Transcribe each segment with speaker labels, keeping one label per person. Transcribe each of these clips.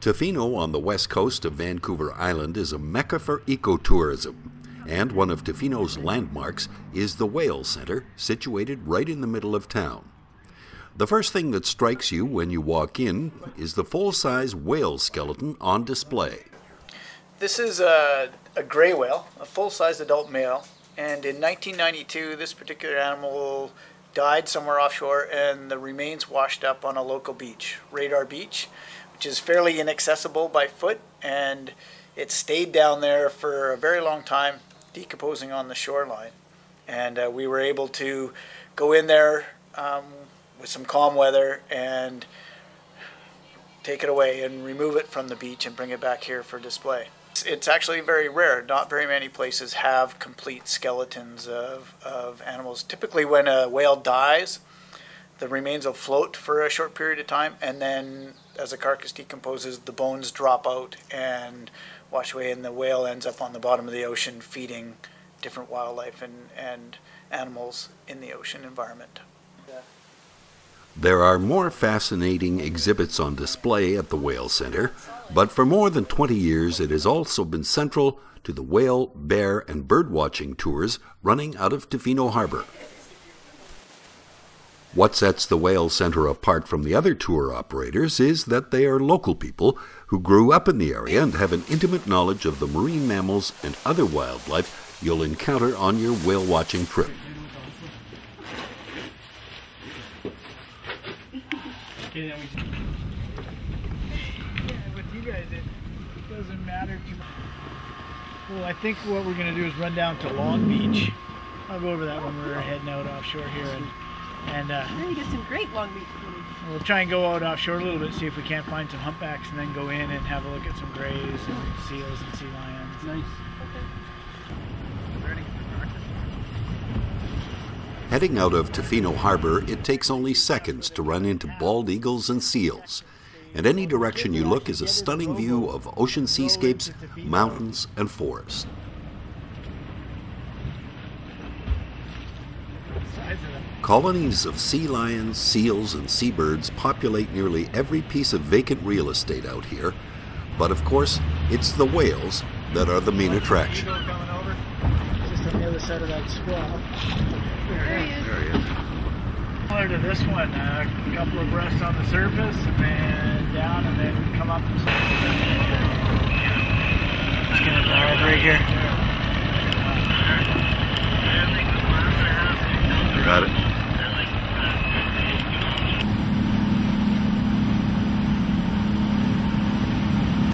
Speaker 1: Tofino on the west coast of Vancouver Island is a mecca for ecotourism, and one of Tofino's landmarks is the Whale Centre, situated right in the middle of town. The first thing that strikes you when you walk in is the full-size whale skeleton on display.
Speaker 2: This is a gray whale, a full-size adult male, and in 1992 this particular animal died somewhere offshore and the remains washed up on a local beach, Radar Beach, which is fairly inaccessible by foot, and it stayed down there for a very long time, decomposing on the shoreline. And we were able to go in there with some calm weather and take it away and remove it from the beach and bring it back here for display. It's actually very rare. Not very many places have complete skeletons of animals. Typically when a whale dies, the remains will float for a short period of time, and then as the carcass decomposes, the bones drop out and wash away, and the whale ends up on the bottom of the ocean feeding different wildlife and animals in the ocean environment.
Speaker 1: There are more fascinating exhibits on display at the Whale Centre, but for more than 20 years it has also been central to the whale, bear, and bird-watching tours running out of Tofino Harbour. What sets the Whale Centre apart from the other tour operators is that they are local people who grew up in the area and have an intimate knowledge of the marine mammals and other wildlife you'll encounter on your whale-watching trip.
Speaker 2: Yeah, with you guys, it doesn't matter too much. Well, I think what we're going to do is run down to Long Beach. I'll go over that when we're heading out offshore here. And
Speaker 3: then you get some great Long Beach footage.
Speaker 2: We'll try and go out offshore a little bit, see if we can't find some humpbacks, and then go in and have a look at some grays and seals and sea lions.
Speaker 3: Nice.
Speaker 1: Heading out of Tofino Harbour, it takes only seconds to run into bald eagles and seals. And any direction you look is a stunning view of ocean seascapes, mountains, and forest. Colonies of sea lions, seals, and seabirds populate nearly every piece of vacant real estate out here. But of course, it's the whales that are the main attraction.
Speaker 2: Just on the other side of that swell. There he is. Similar to this one, a couple of breaths on the surface, and then down, and then come up. Just gonna dive right here.
Speaker 1: Got it.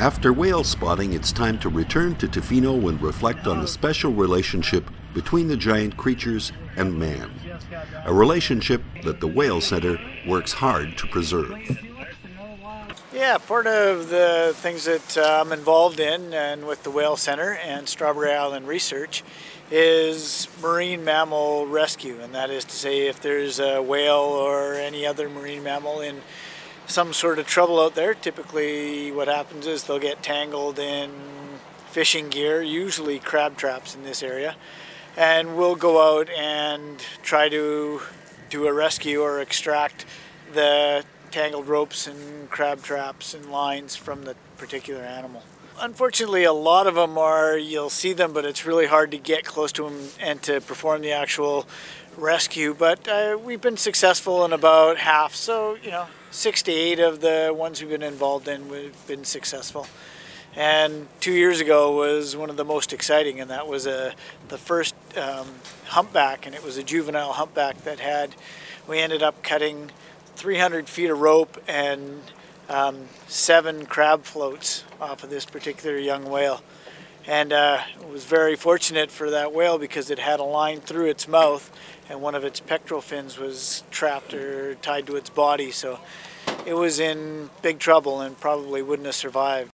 Speaker 1: After whale spotting, it's time to return to Tofino and reflect on the special relationship between the giant creatures and man. A relationship that the Whale Centre works hard to preserve.
Speaker 2: Yeah, part of the things that I'm involved in and with the Whale Centre and Strawberry Island Research is marine mammal rescue, and that is to say if there's a whale or any other marine mammal in some sort of trouble out there, typically what happens is they'll get tangled in fishing gear, usually crab traps in this area, and we'll go out and try to do a rescue or extract the tangled ropes and crab traps and lines from the particular animal. Unfortunately, a lot of them you'll see them, but it's really hard to get close to them and to perform the actual rescue. But we've been successful in about half, so 6 to 8 of the ones we've been involved in, we've been successful. And 2 years ago was one of the most exciting, and that was the first humpback, and it was a juvenile humpback we ended up cutting 300 feet of rope and 7 crab floats off of this particular young whale. And it was very fortunate for that whale because it had a line through its mouth and one of its pectoral fins was trapped or tied to its body, so it was in big trouble and probably wouldn't have survived.